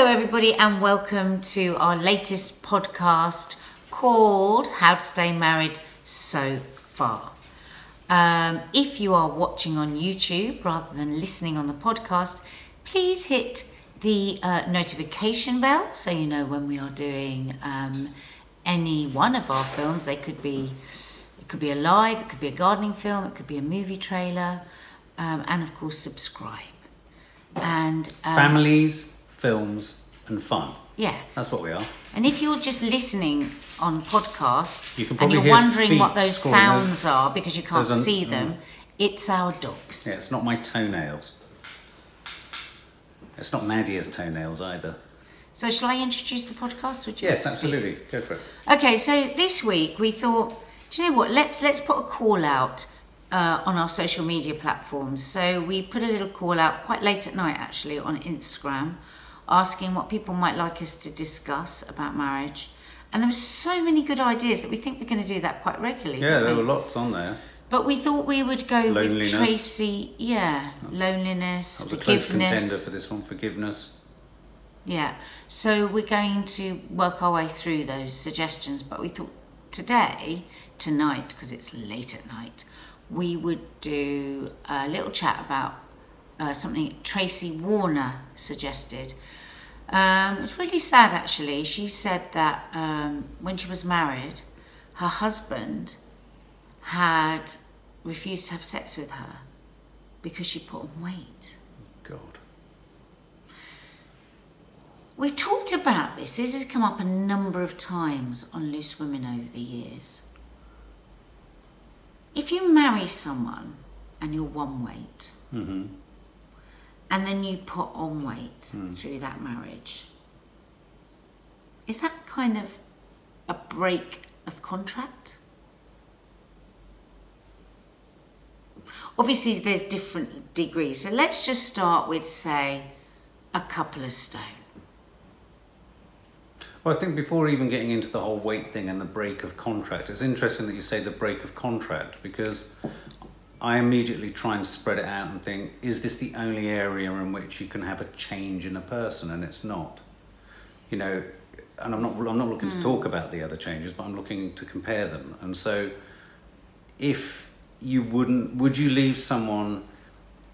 Hello everybody and welcome to our latest podcast called How to Stay Married So Far. If you are watching on YouTube rather than listening on the podcast, please hit the notification bell so you know when we are doing any one of our films. It could be a live, it could be a gardening film, it could be a movie trailer, and of course subscribe. And families, films and fun. Yeah. That's what we are. And if you're just listening on podcast and you're hear wondering what those sounds are because you can't those see them, it's our dogs. Yeah, it's not my toenails. It's not Nadia's toenails either. So shall I introduce the podcast or do you Yes, want to speak? absolutely. Go for it. Okay, so this week we thought, do you know what, let's put a call out on our social media platforms. So we put a little call out quite late at night actually on Instagram, asking what people might like us to discuss about marriage. And there were so many good ideas that we think we're going to do that quite regularly. Yeah, there were lots on there. But we thought we would go with Tracy. Yeah, loneliness, that was forgiveness. A close contender for this one, forgiveness. Yeah, so we're going to work our way through those suggestions. But we thought tonight, because it's late at night, we would do a little chat about something Tracy Warner suggested. It's really sad actually. She said that when she was married, her husband had refused to have sex with her because she put on weight. God. We've talked about this. This has come up a number of times on Loose Women over the years. If you marry someone and you're one weight, Mm-hmm. and then you put on weight through that marriage, is that kind of a break of contract? Obviously there's different degrees, so let's just start with, say, a couple of stone. Well, I think before even getting into the whole weight thing and the break of contract, it's interesting that you say the break of contract, because I immediately try and spread it out and think, is this the only area in which you can have a change in a person? And it's not. You know, and I'm not looking to talk about the other changes, but I'm looking to compare them. And so if you would you leave someone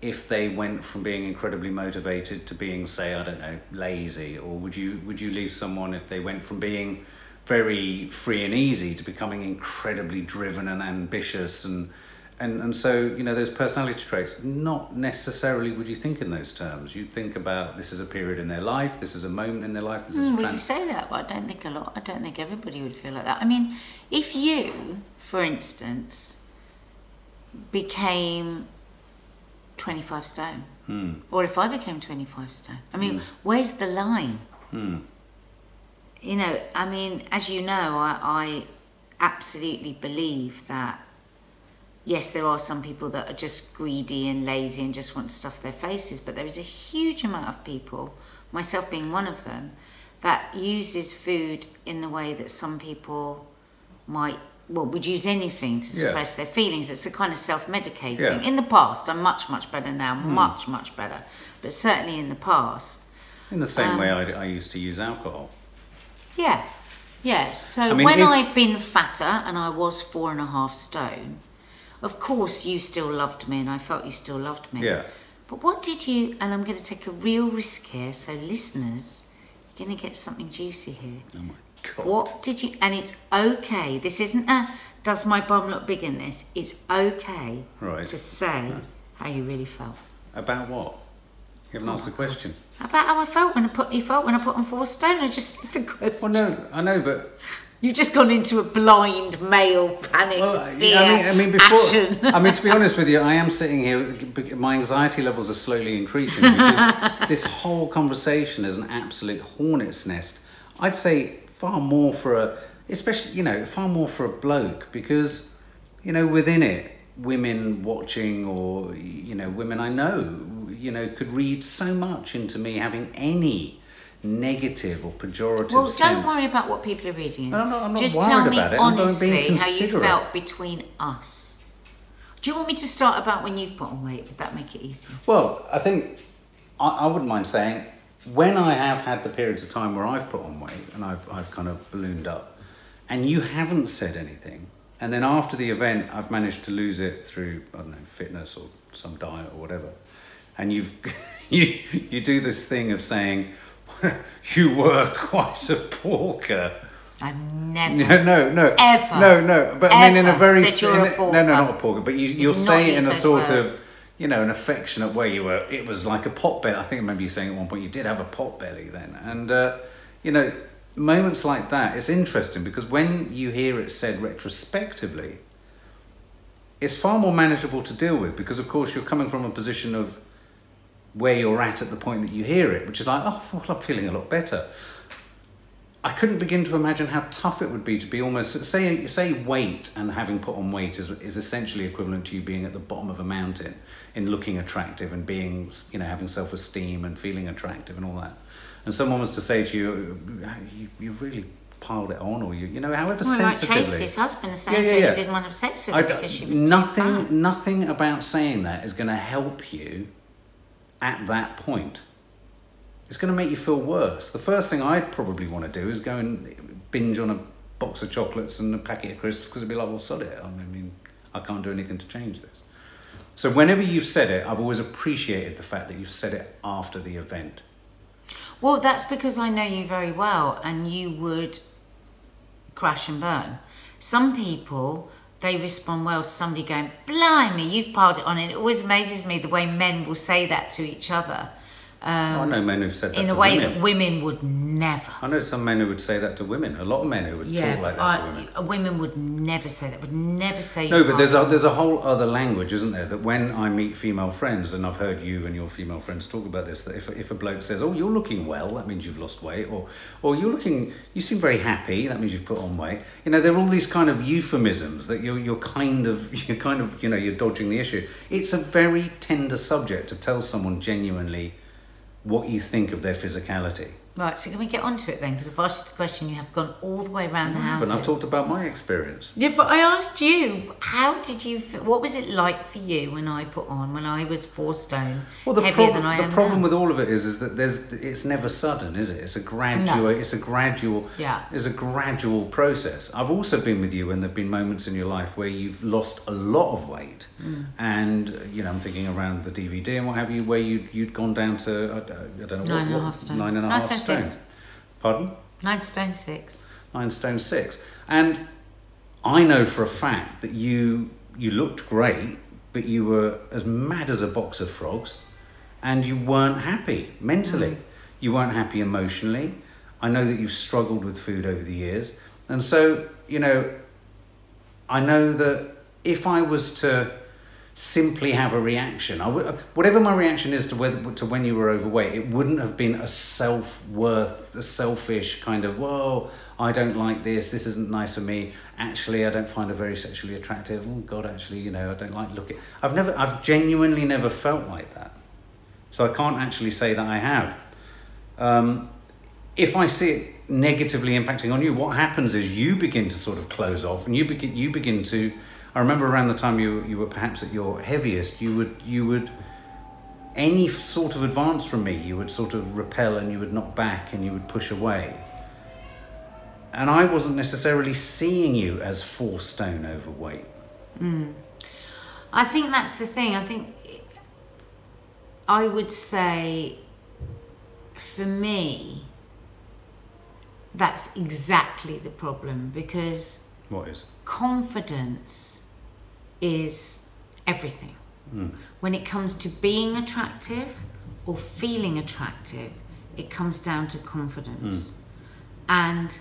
if they went from being incredibly motivated to being, say, I don't know, lazy? Or would you leave someone if they went from being very free and easy to becoming incredibly driven and ambitious? And so, you know, those personality traits, not necessarily would you think in those terms. You'd think about this is a period in their life, this is a moment in their life, this is a Would you say that? But I don't think everybody would feel like that. I mean, if you, for instance, became 25 stone, or if I became 25 stone, I mean, where's the line? You know, I mean, as you know, I absolutely believe that yes, there are some people that are just greedy and lazy and just want to stuff their faces, but there is a huge amount of people, myself being one of them, that uses food in the way that some people would use anything to suppress their feelings. It's a kind of self-medicating. Yeah. In the past, I'm much, much better now, much, much better. But certainly in the past. In the same way I used to use alcohol. Yeah. Yeah, so I mean, when I've been fatter and I was 4.5 stone, of course you still loved me and I felt you still loved me. Yeah. But what did you, and I'm going to take a real risk here, so listeners, you're going to get something juicy here. Oh my God. What did you, and it's okay, this isn't a, does my bum look big in this? It's okay to say how you really felt. About what? You haven't asked the question. About how I felt when I put on 4 stone. I just said the question. Well, no, I know, but you've just gone into a blind male panic, fear, I mean, before, action. I mean, to be honest with you, I am sitting here, my anxiety levels are slowly increasing because this whole conversation is an absolute hornet's nest. I'd say far more for a bloke, because, you know, within it, women watching or, you know, women I know, you know, could read so much into me having any negative or pejorative sense. Well, don't worry about what people are reading. I'm not just worried tell me about it. honestly how you felt between us. Do you want me to start about when you've put on weight? Would that make it easier? Well, I think I wouldn't mind saying when I have had the periods of time where I've put on weight and I've kind of ballooned up, and you haven't said anything, and then after the event I've managed to lose it through, I don't know, fitness or some diet or whatever, and you do this thing of saying, you were quite a porker. I've never, no. But I mean, in a very said you're a porker. No, not a porker. But you'll say it in a sort words. of, you know, an affectionate way. You were. It was like a pot belly. I think I remember you saying at one point you did have a pot belly then, and you know, moments like that. It's interesting because when you hear it said retrospectively, it's far more manageable to deal with because, of course, you're coming from a position of where you're at the point that you hear it, which is like, oh, well, I'm feeling a lot better. I couldn't begin to imagine how tough it would be to be almost, say weight and having put on weight is essentially equivalent to you being at the bottom of a mountain in looking attractive and being, you know, having self-esteem and feeling attractive and all that. And someone was to say to you, you really piled it on, or you know, however sensitively. Like Tracy's husband saying to her he didn't want to have sex with her because she was too fat. Nothing about saying that is going to help you at that point. It's going to make you feel worse. The first thing I'd probably want to do is go and binge on a box of chocolates and a packet of crisps because it'd be like, well, sod it. I mean, I can't do anything to change this. So whenever you've said it, I've always appreciated the fact that you've said it after the event. Well, that's because I know you very well and you would crash and burn. Some people, they respond well to somebody going, blimey, you've piled it on. And it always amazes me the way men will say that to each other. I know men who've said that in to a way women. that women would never. I know some men who would say that to women. A lot of men who would talk like that to women. Women would never say that. Would never say. No, but there's a whole other language, isn't there? That when I meet female friends, and I've heard you and your female friends talk about this, that if a bloke says, "Oh, you're looking well," that means you've lost weight, or you seem very happy, that means you've put on weight. You know, there are all these kind of euphemisms that you're kind of you know, you're dodging the issue. It's a very tender subject to tell someone genuinely what you think of their physicality. Right, so can we get on to it then? Because I've asked you the question, you have gone all the way around the house. And I've talked about my experience. Yeah, but I asked you, how did you feel, what was it like for you when I was 4 stone, heavier than I am now? The problem with all of it is that it's never sudden, is it? It's a gradual process. I've also been with you when there've been moments in your life where you've lost a lot of weight, and you know, I'm thinking around the DVD and what have you, where you'd gone down to I don't know 9.5 stone. 9.5 stone. Pardon? 9 stone 6. 9 stone 6. And I know for a fact that you looked great, but you were as mad as a box of frogs, and you weren't happy mentally. You weren't happy emotionally. I know that you've struggled with food over the years. And so, you know, I know that if I was to simply have a reaction, whatever my reaction is to when you were overweight, it wouldn't have been a selfish kind of, whoa, I don't like this isn't nice for me, actually I don't find her very sexually attractive, oh god, actually, you know, I don't like looking. I've genuinely never felt like that, so I can't actually say that I have. If I see it negatively impacting on you, what happens is you begin to sort of close off, and you begin to, I remember around the time you were perhaps at your heaviest, you would any sort of advance from me, you would sort of repel and you would knock back and you would push away. And I wasn't necessarily seeing you as 4 stone overweight. I think that's the thing. I think I would say, for me, that's exactly the problem, because what is? Confidence is everything. When it comes to being attractive or feeling attractive, it comes down to confidence. And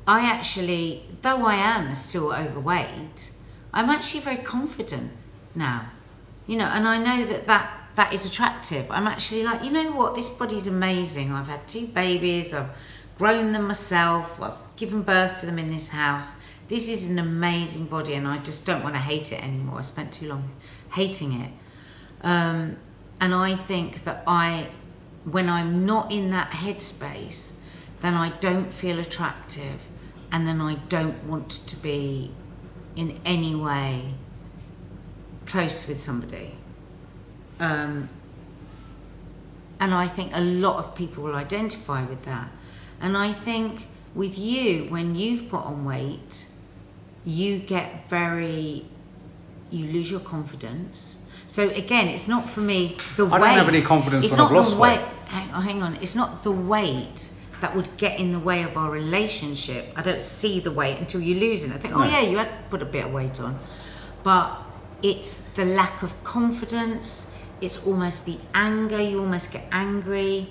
I actually, though I am still overweight, I'm actually very confident now, you know, and I know that is attractive. I'm actually like, you know what, this body's amazing. I've had 2 babies, I've grown them myself, I've given birth to them in this house. This is an amazing body, and I just don't want to hate it anymore. I spent too long hating it. And I think that when I'm not in that headspace, then I don't feel attractive, and then I don't want to be in any way close with somebody. And And I think a lot of people will identify with that. And I think with you, when you've put on weight, you lose your confidence. So again, it's not for me the weight. I don't have any confidence when I've lost weight. Hang on, it's not the weight that would get in the way of our relationship. I don't see the weight until you lose it. I think, oh yeah, you had to put a bit of weight on. But it's the lack of confidence. It's almost the anger. You almost get angry.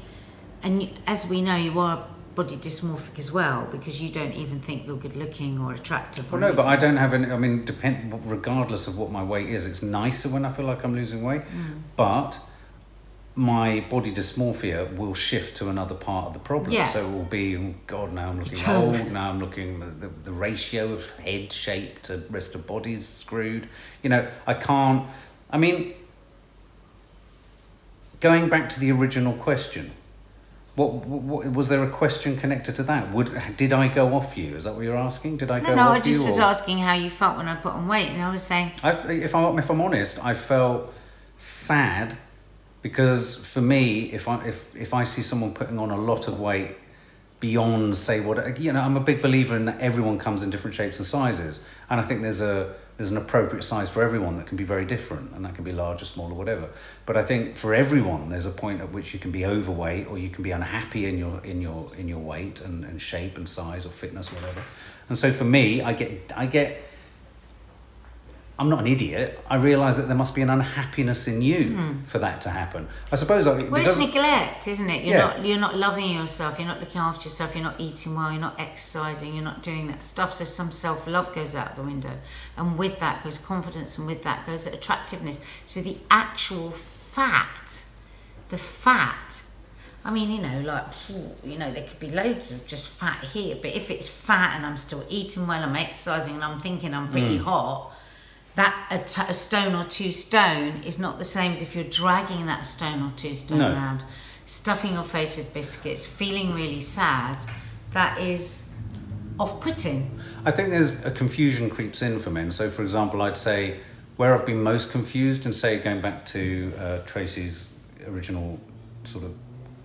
And as we know, you are body dysmorphic as well, because you don't even think you're good looking or attractive. Well, no, but I don't have any, I mean, regardless of what my weight is, it's nicer when I feel like I'm losing weight. But my body dysmorphia will shift to another part of the problem. Yeah. So it will be, oh God, now I'm looking old, now I'm looking, the ratio of head shape to rest of body's screwed. You know, I can't, I mean, going back to the original question, what was there a question connected to that? Did I go off you? Is that what you're asking? Did I go off you? No, I just was asking how you felt when I put on weight, and I was saying... If I'm honest, I felt sad, because for me, if I see someone putting on a lot of weight beyond, say, what, you know, I'm a big believer in that everyone comes in different shapes and sizes, and I think there's an appropriate size for everyone that can be very different, and that can be larger, smaller, whatever. But I think for everyone, there's a point at which you can be overweight, or you can be unhappy in your weight and shape and size or fitness, whatever. And so for me, I'm not an idiot. I realise that there must be an unhappiness in you for that to happen. I suppose. Well, it's neglect, isn't it? You're not loving yourself. You're not looking after yourself. You're not eating well. You're not exercising. You're not doing that stuff. So some self-love goes out the window, and with that goes confidence, and with that goes attractiveness. So the actual fat, I mean, you know, like, you know, there could be loads of just fat here, but if it's fat and I'm still eating well, I'm exercising, and I'm thinking I'm pretty hot, that a stone or 2 stone is not the same as if you're dragging that stone or 2 stone around, stuffing your face with biscuits, feeling really sad. That is off-putting. I think there's a confusion creeps in for men. So, for example, I'd say where I've been most confused, and say going back to Tracy's original sort of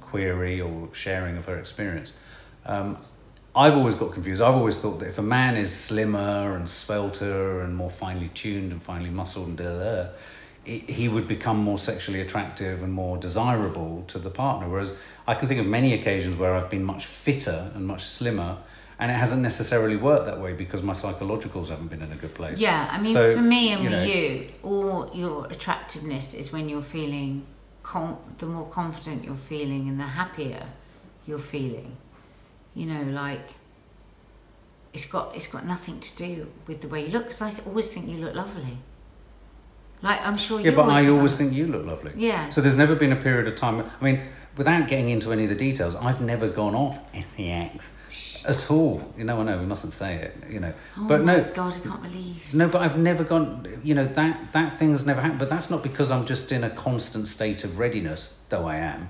query or sharing of her experience, I've always got confused. I've always thought that if a man is slimmer and svelter and more finely tuned and finely muscled and he would become more sexually attractive and more desirable to the partner. Whereas I can think of many occasions where I've been much fitter and much slimmer, and it hasn't necessarily worked that way because my psychologicals haven't been in a good place. Yeah, I mean, so, for me and with you, all your attractiveness is when you're feeling, the more confident you're feeling and the happier you're feeling. You know, like, it's got nothing to do with the way you look, because I always think you look lovely. Like, I'm sure you. Yeah, but I always think you look lovely. Yeah. So there's never been a period of time. I mean, without getting into any of the details, I've never gone off SEX at all. You know, I know we mustn't say it. You know, but no. God, I can't believe. No, but I've never gone. You know, that thing's never happened. But that's not because I'm just in a constant state of readiness, though I am.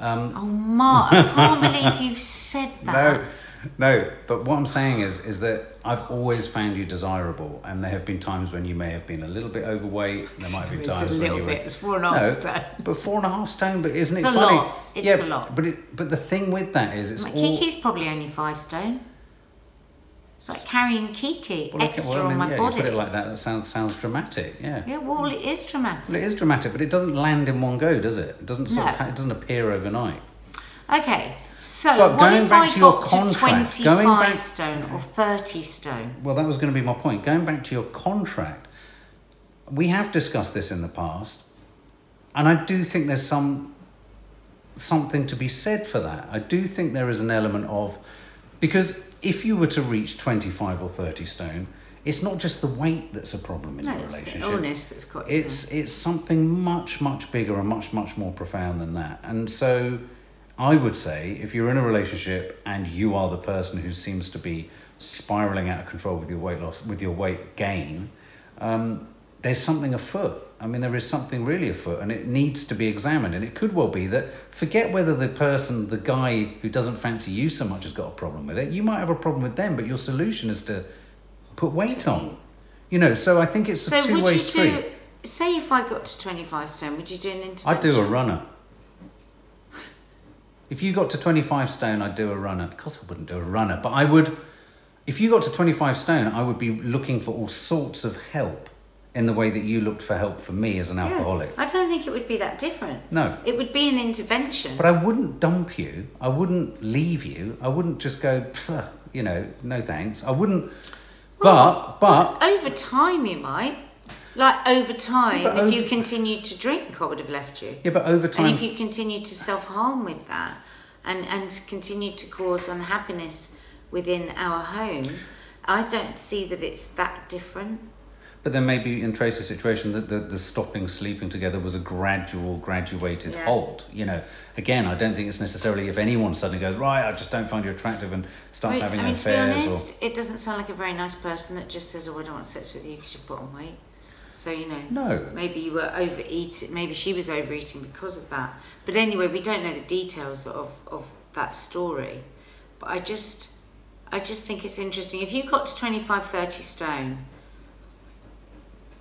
Oh, Mark, I can't believe you've said that. No, but what I'm saying is that I've always found you desirable, and there have been times when you may have been a little bit overweight. There might be times when you were... It's 4.5 stone. But 4.5 stone, but isn't it funny? It's a lot. It's a lot. But the thing with that is it's Kiki's probably only 5 stone. It's like carrying Kiki on my body. You put it like that, that sounds dramatic, yeah. Yeah, well, it is dramatic. Well, it is dramatic, but it doesn't land in one go, does it? It doesn't it doesn't appear overnight. Okay, so what if I got to 25 stone or 30 stone? Well, that was going to be my point. Going back to your contract, we have discussed this in the past, and I do think there's something to be said for that. I do think there is an element of... Because if you were to reach 25 or 30 stone, it's not just the weight that's a problem in your relationship. It's the illness that's got you. It's something much, much bigger and much, much more profound than that. And so I would say if you're in a relationship and you are the person who seems to be spiraling out of control with your weight loss, with your weight gain, there's something afoot. I mean, there is something really afoot, and it needs to be examined. And it could well be that, forget whether the guy who doesn't fancy you so much has got a problem with it. You might have a problem with them, but your solution is to put weight on. You know, so I think it's a two-way street. Say if I got to 25 stone, would you do an intervention? I'd do a runner. If you got to 25 stone, I'd do a runner. Of course I wouldn't do a runner, but I would... If you got to 25 stone, I would be looking for all sorts of help in the way that you looked for help for me as an alcoholic. I don't think it would be that different. No. It would be an intervention. But I wouldn't dump you. I wouldn't leave you. I wouldn't just go, you know, no thanks. I wouldn't... But over time you might. Like over time, if you continued to drink, I would have left you. Yeah, but over time... And if you continued to self-harm with that and continued to cause unhappiness within our home, I don't see that it's that different. But then maybe in Tracy's situation, the stopping sleeping together was a graduated halt. You know, again, I don't think it's necessarily if anyone suddenly goes, right, I just don't find you attractive and starts having affairs. To be honest, it doesn't sound like a very nice person that just says, oh, I don't want sex with you because you've put on weight. So, you know, no. Maybe you were overeating, maybe she was overeating because of that. But anyway, we don't know the details of that story. But I just think it's interesting. If you got to 25, 30 stone,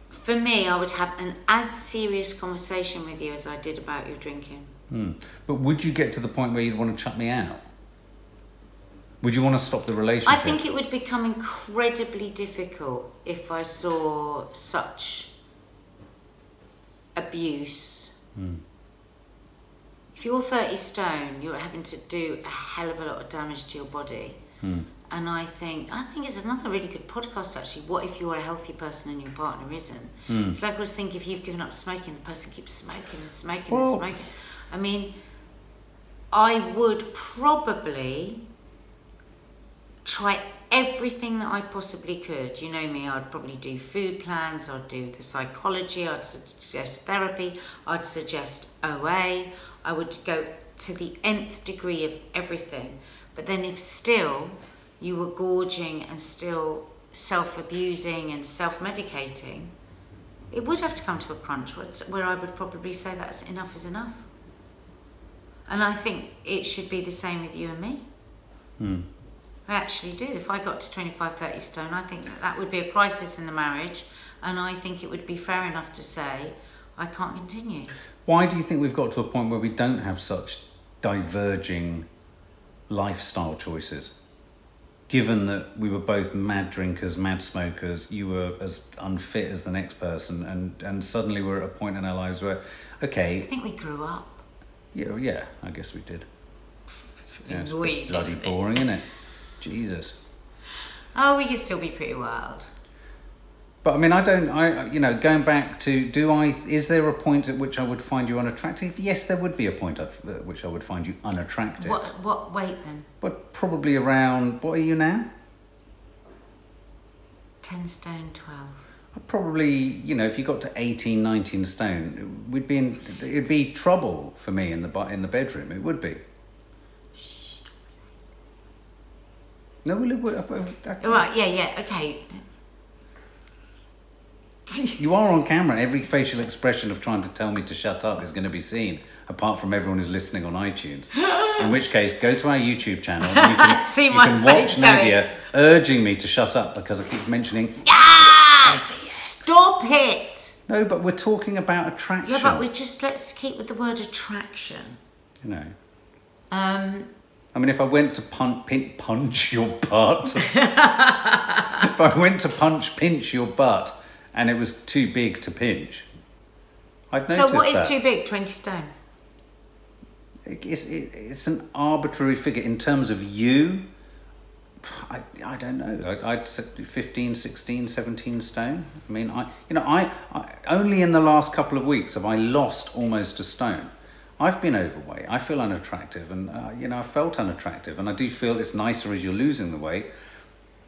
for me, I would have an as serious conversation with you as I did about your drinking. But would you get to the point where you'd want to chuck me out? Would you want to stop the relationship? I think it would become incredibly difficult if I saw such abuse. If you're 30 stone, you're having to do a hell of a lot of damage to your body. And I think it's another really good podcast actually. What if you're a healthy person and your partner isn't? It's like I was thinking, if you've given up smoking, the person keeps smoking and smoking and smoking. I mean, I would probably try everything that I possibly could. You know me, I'd probably do food plans, I'd do the psychology, I'd suggest therapy, I'd suggest OA, I would go to the nth degree of everything. But then if still you were gorging and still self-abusing and self-medicating, it would have to come to a crunch where I would probably say that's enough is enough. And I think it should be the same with you and me. I actually do. If I got to 25, 30 stone, I think that would be a crisis in the marriage, and I think it would be fair enough to say, I can't continue. Why do you think we've got to a point where we don't have such diverging lifestyle choices? Given that we were both mad drinkers, mad smokers, you were as unfit as the next person, and suddenly we're at a point in our lives where, okay... I think we grew up. Yeah, I guess we did. Yeah, it's bloody boring, isn't it? Jesus. Oh, we could still be pretty wild. But I mean, you know, going back to, is there a point at which I would find you unattractive? Yes, there would be a point at which I would find you unattractive. What weight then? But probably around, what are you now? 10 stone, 12. I'd probably, you know, if you got to 18, 19 stone, it'd be trouble for me in the bedroom. It would be. No, well, it would. Right, yeah, okay. You are on camera. Every facial expression of trying to tell me to shut up is going to be seen, apart from everyone who's listening on iTunes. In which case, go to our YouTube channel and you can, See you my can face watch Nadia urging me to shut up because I keep mentioning... Stop it! No, but we're talking about attraction. Yeah, but let's keep with the word attraction. You know. I mean, if I went to punch your butt... if I went to pinch your butt... and it was too big to pinch, I'd notice that. So what is too big? 20 stone? It's an arbitrary figure. In terms of you, I don't know. I'd say 15, 16, 17 stone. I mean, I only in the last couple of weeks have I lost almost a stone. I've been overweight. I feel unattractive, and I felt unattractive, and I do feel it's nicer as you're losing the weight.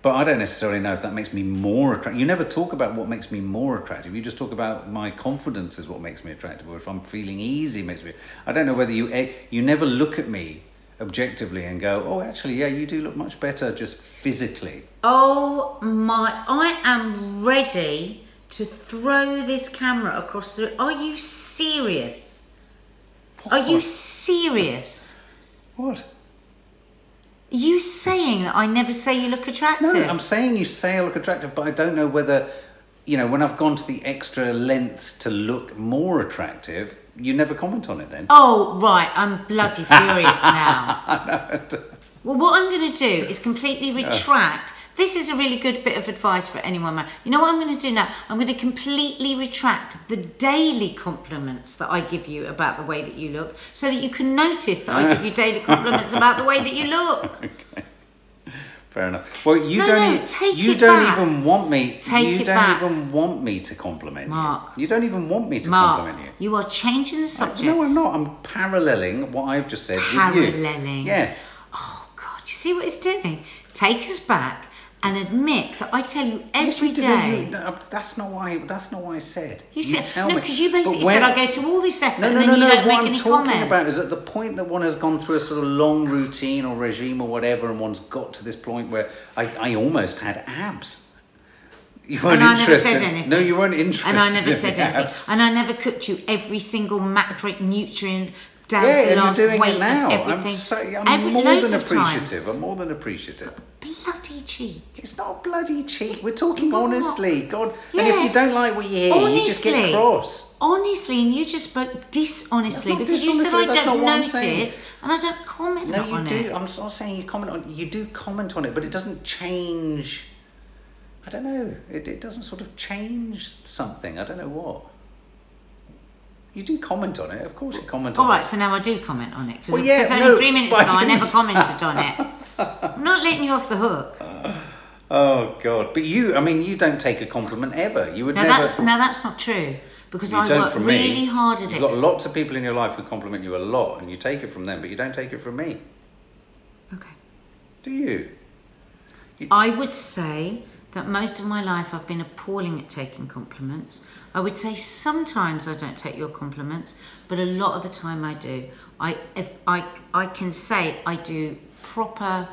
But I don't necessarily know if that makes me more attractive. You never talk about what makes me more attractive. You just talk about my confidence is what makes me attractive, or if I'm feeling easy makes me... I don't know whether you never look at me objectively and go, oh, actually, yeah, you do look much better just physically. Oh my... I am ready to throw this camera across the... Are you serious? What? Are you serious? What? Are you saying that I never say you look attractive? No, I'm saying you say I look attractive, but I don't know whether, when I've gone to the extra lengths to look more attractive, You never comment on it then? Oh, right, I'm bloody furious now. Well, what I'm going to do is completely retract. This is a really good bit of advice for anyone, man. You know what I'm going to do now? I'm going to completely retract the daily compliments that I give you about the way that you look, so that you can notice that I give you daily compliments about the way that you look. Okay. Fair enough. Well, you take you it don't back. even want me. Take you it don't back. even want me to compliment Mark. you. You don't even want me to Mark, compliment you. you are changing the subject. No, I'm not. I'm paralleling what I've just said with you. Paralleling. Yeah. Oh, God, you see what it's doing? Take us back and admit that I tell you every day. That's not why. That's not what I said. You said tell no, me. because you basically said I go to all this effort and No. then you don't What make I'm any talking comment. about is at the point that one has gone through a sort of long routine or regime or whatever, and one's got to this point where I almost had abs. You weren't And I interested. never said anything. No, you weren't interested. And I never in said the anything. abs. And I never cooked you every single macronutrient down Yeah, to the and last you're doing weight it now. of everything. I'm more loads than of times. appreciative. I'm more than appreciative. Bloody cheek. It's not bloody cheap. We're talking Mark. honestly, God. Yeah. And if you don't like what you hear, you just get Honestly. cross. Honestly, and you just spoke dishonestly That's not because you said dishonestly, I that's not don't what I'm saying. notice and I don't comment No, on you do. it. I'm not saying you comment on. You do comment on it, but it doesn't change. I don't know. It doesn't sort of change something. I don't know what. You do comment on it, of course. You comment on All right, it. so now I do comment on it because Well, yeah, only no, 3 minutes but ago I didn't never say- commented on it. I'm not letting you off the hook. Oh God! But you don't take a compliment ever. You would Now never. that's not true because You I don't work from me. really hard at You've it. got lots of people in your life who compliment you a lot, and you take it from them, but you don't take it from me. Okay. Do you? I would say that most of my life I've been appalling at taking compliments. I would say sometimes I don't take your compliments, but a lot of the time I do. I can say I do proper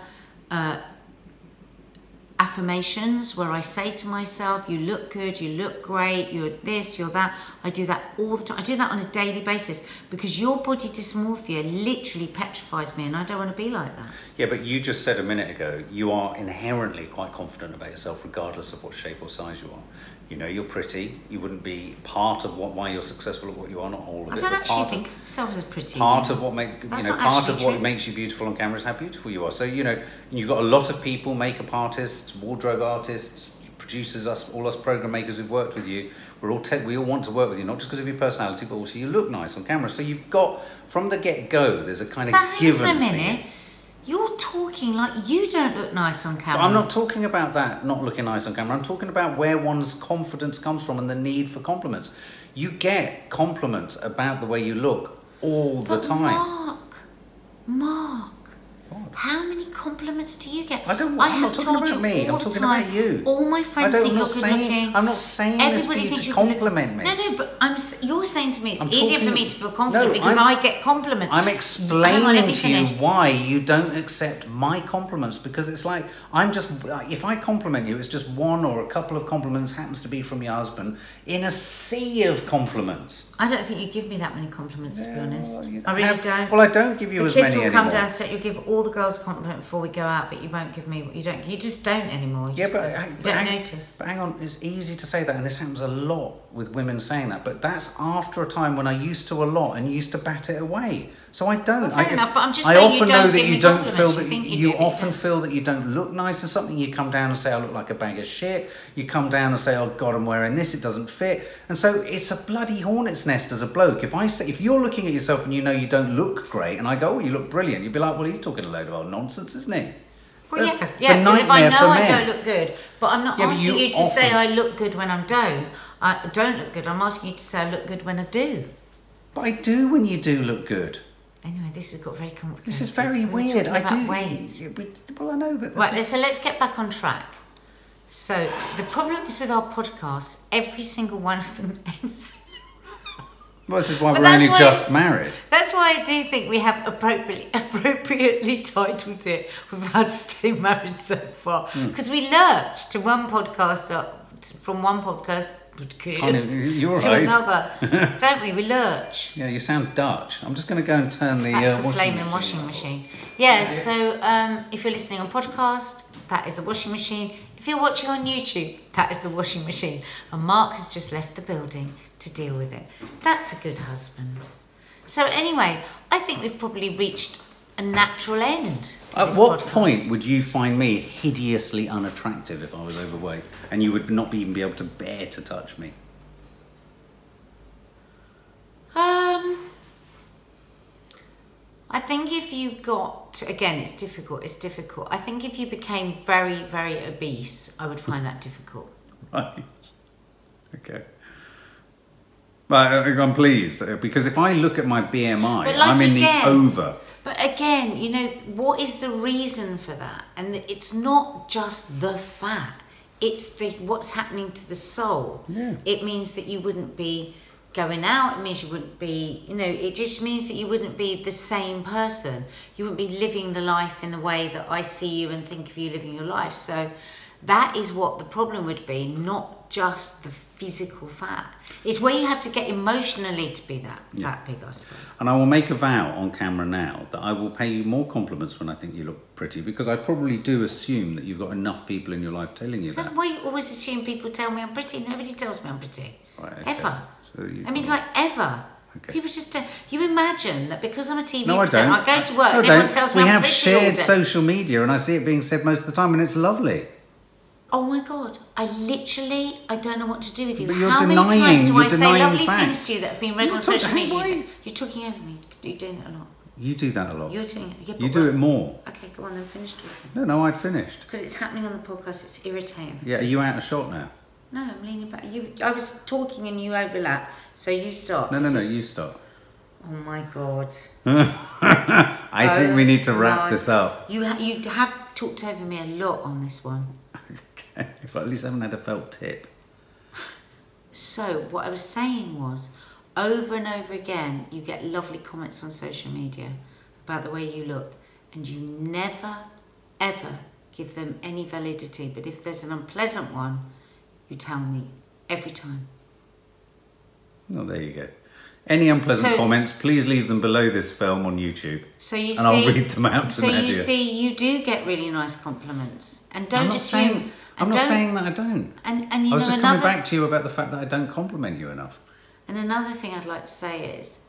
affirmations where I say to myself, you look good, you look great, you're this, you're that. I do that all the time. I do that on a daily basis because your body dysmorphia literally petrifies me and I don't want to be like that. Yeah, but you just said a minute ago you are inherently quite confident about yourself regardless of what shape or size you are. You know you're pretty. You wouldn't be part of why you're successful at what you are, not all of it. I don't but actually part think of myself as pretty. Part of what makes That's you know not part actually of what true. makes you beautiful on camera is how beautiful you are. So you know you've got a lot of people, makeup artists, wardrobe artists, producers, all us program makers who've worked with you. We all want to work with you, not just because of your personality, but also you look nice on camera. So you've got from the get-go. There's a kind of given. Hang on a thing. minute. You're talking like you don't look nice on camera. But I'm not talking about that, not looking nice on camera. I'm talking about where one's confidence comes from and the need for compliments. You get compliments about the way you look all the time. Mark, What? how many compliments do you get? I'm have not talking told about you me. all I'm the talking time, about you. All my friends think you're good looking. I'm not saying this for you to compliment me. No, but you're saying to me it's I'm easier talking- for me to feel confident No, because I get compliments. I'm Hang on, let explaining me to you finish. why you don't accept my compliments because it's like if I compliment you, it's just one or a couple of compliments happens to be from your husband in a sea of compliments. I don't think you give me that many compliments, to be honest. Well, I really don't. Well, I don't give you as many The kids will anymore. come downstairs. You'll give all the girls a compliment before we go out, but you won't give me. You just don't anymore. You don't notice. But hang on, it's easy to say that, and this happens a lot with women saying that. But that's after a time when I used to a lot and used to bat it away. So I don't. Well, fair enough, but I'm just I saying you often don't know that give you me don't compliments. feel You that think you you do, but you often don't. feel that you don't look nice and something. You come down and say I look like a bag of shit. You come down and say oh God I'm wearing this. It doesn't fit. And so it's a bloody hornet's nest as a bloke. If you're looking at yourself and you know you don't look great, and I go oh you look brilliant, you'd be like well he's talking a load of old nonsense, isn't he? Well, That's yeah, the because if I nightmare know for I men. don't look good, but I'm not Yeah, but asking you you to say often- I look good when I don't look good. I'm asking you to say I look good when I do. But I do when you do look good. Anyway, this has got very complicated. This is very We're weird. talking I about do. weight. Yeah, well, I know, but Right, so let's get back on track. So the problem is with our podcasts, every single one of them ends. well, this is why But we're that's only why- just married. That's why I do think we have appropriately titled it "We've Had to Stay Married So Far" because we lurch to one podcast from one podcast You're to right. another, don't we? We lurch. Yeah, you sound Dutch. I'm just going to go and turn the That's the flaming washing machine. Yeah, so if you're listening on podcast, that is the washing machine. If you're watching on YouTube, that is the washing machine. And Mark has just left the building to deal with it. That's a good husband. So anyway, I think we've probably reached a natural end to At this what podcast. point would you find me hideously unattractive if I was overweight and you would not even be able to bear to touch me? I think if you got, again, it's difficult. I think if you became very, very obese, I would find that difficult. Right. Okay. But I'm pleased, because if I look at my BMI, But I'm in the over. But again, you know, what is the reason for that? And it's not just the fat. It's what's happening to the soul. Yeah. It means that you wouldn't be going out. It means you wouldn't be, you know, it just means that you wouldn't be the same person. You wouldn't be living the life in the way that I see you and think of you living your life. So that is what the problem would be, not just the physical fat. It's where you have to get emotionally to be that big, I suppose. And I will make a vow on camera now that I will pay you more compliments when I think you look pretty, because I probably do assume that you've got enough people in your life telling you that. Why you always assume people tell me I'm pretty? Nobody tells me I'm pretty. Right, okay. Ever. So I mean, like, ever. Okay. People just don't. You imagine that because I'm a TV No, I presenter, don't. I go to work No, and everyone tells me we I'm have pretty all shared day. social media and I see it being said most of the time and it's lovely. Oh my God, I don't know what to do with you. But you're How many denying- times do you're I say denying lovely facts. things to you that have been read You're on social talking- media? why- You're talking over me. You're doing it a lot. You do that a lot. You're doing it. Yeah, You but do well- it more. Okay, go on then, finish talking. No, I'd finished. Because it's happening on the podcast, it's irritating. Yeah, are you out of shot now? No, I'm leaning back. I was talking and you overlap, so you stop. No, because- you stop. Oh my God. I think we need to wrap my- this up. You have talked over me a lot on this one. Okay, but at least I haven't had a felt tip. So what I was saying was, over and over again, you get lovely comments on social media about the way you look, and you never, ever give them any validity. But if there's an unpleasant one, you tell me every time. Well, there you go. Any unpleasant So- comments, please leave them below this film on YouTube. So you And see, I'll read them out to so Nadia. you see, you do get really nice compliments, and don't I'm not assume. saying, I'm not saying that I don't. And you I was know just another. coming back to you about the fact that I don't compliment you enough. And another thing I'd like to say is,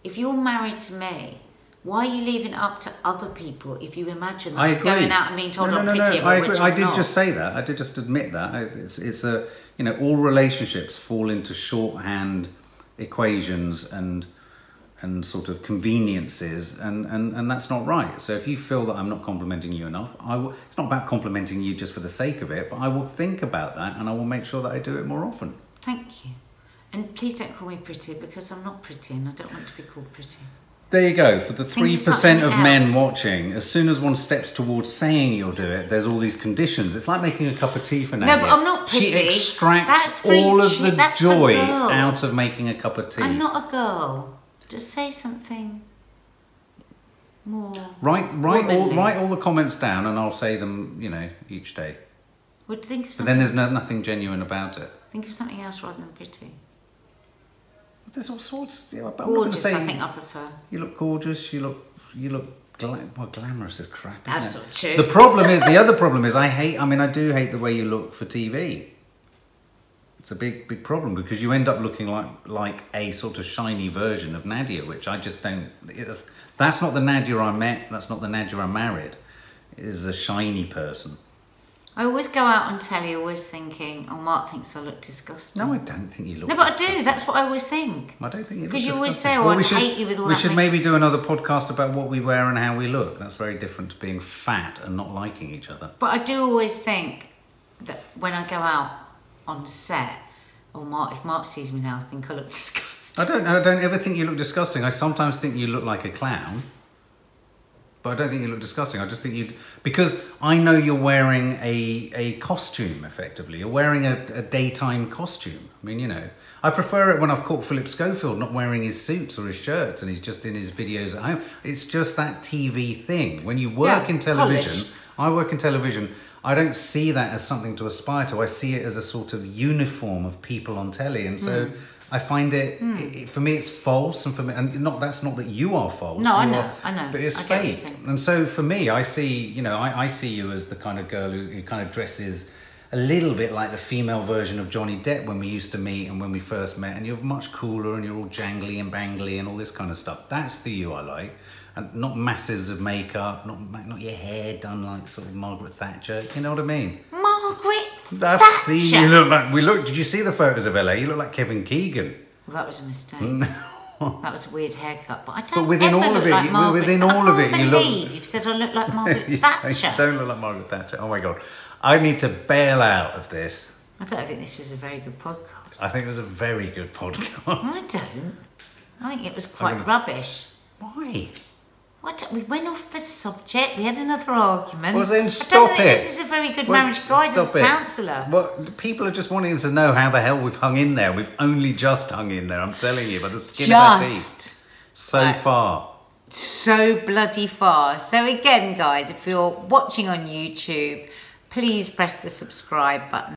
if you're married to me, why are you leaving it up to other people if you imagine that I I'm agree. going out and being told I'm no, prettier, I but agree. which I I'm did not? just say that. I did just admit that. It's a, you know, all relationships fall into shorthand equations and sort of conveniences, and that's not right. So if you feel that I'm not complimenting you enough, it's not about complimenting you just for the sake of it, but I will think about that and I will make sure that I do it more often. Thank you. And please don't call me pretty, because I'm not pretty and I don't want to be called pretty. There you go. For the Think of 3% something of men else. watching, as soon as one steps towards saying you'll do it, there's all these conditions. It's like making a cup of tea for Nadia. but I'm not pretty. She extracts That's for all of each- the that's for joy girls. out of making a cup of tea. I'm not a girl. Just say something more. Write womanly. all the comments down, and I'll say them, you know, each day. Would think of But something. then there's nothing genuine about it. Think of something else rather than pretty. There's all sorts. You know, but I'm not gonna Gorgeous, say I think I prefer. you look gorgeous. You look glamorous is crap. That's isn't it? not true. The other problem is I do hate the way you look for TV. It's a big problem because you end up looking like a sort of shiny version of Nadia, which I just don't. That's not the Nadia I met. That's not the Nadia I married. It is the shiny person. I always go out on telly always thinking, oh, Mark thinks I look disgusting. No, I don't think you look. No, but I disgusting. do. That's what I always think. I don't think you look. Because you always disgusting. say, oh, Well, I'd hate you with all We that should makeup. maybe do another podcast about what we wear and how we look. That's very different to being fat and not liking each other. But I do always think that when I go out on set, oh, Mark, if Mark sees me now, I think I look disgusting. I don't ever think you look disgusting. I sometimes think you look like a clown. But I don't think you look disgusting. I just think because I know you're wearing a costume, effectively. You're wearing a daytime costume. I mean, you know, I prefer it when I've caught Philip Schofield not wearing his suits or his shirts and he's just in his videos at home. It's just that TV thing. When you work in television, polished. I work in television, I don't see that as something to aspire to. I see it as a sort of uniform of people on telly. And so I find it, for me, it's false. And for me, and that's not that you are false. No, I You know, are- I know. But it's I get what you're fake. saying. And so for me, I see, you know, I see you as the kind of girl who kind of dresses a little bit like the female version of Johnny Depp when we used to meet and when we first met, and you're much cooler and you're all jangly and bangly and all this kind of stuff. That's the you I like. And not masses of makeup, not your hair done like sort of Margaret Thatcher. You know what I mean? Margaret I've Thatcher. seen you look like, did you see the photos of LA? You look like Kevin Keegan. Well, that was a mistake. That was a weird haircut, but I don't But within ever all look of it, like Margaret. within all of it, you look. You've said I look like Margaret You Thatcher. don't look like Margaret Thatcher. Oh my God. I need to bail out of this. I don't think this was a very good podcast. I think it was a very good podcast. I don't. I think it was quite rubbish. Why? We went off the subject. We had another argument. Well, then I stop don't think it. this is a very good marriage guidance Stop it. counsellor. Well, people are just wanting to know how the hell we've hung in there. We've only just hung in there, I'm telling you, by the skin of our teeth. So far. So bloody far. So again, guys, if you're watching on YouTube, please press the subscribe button.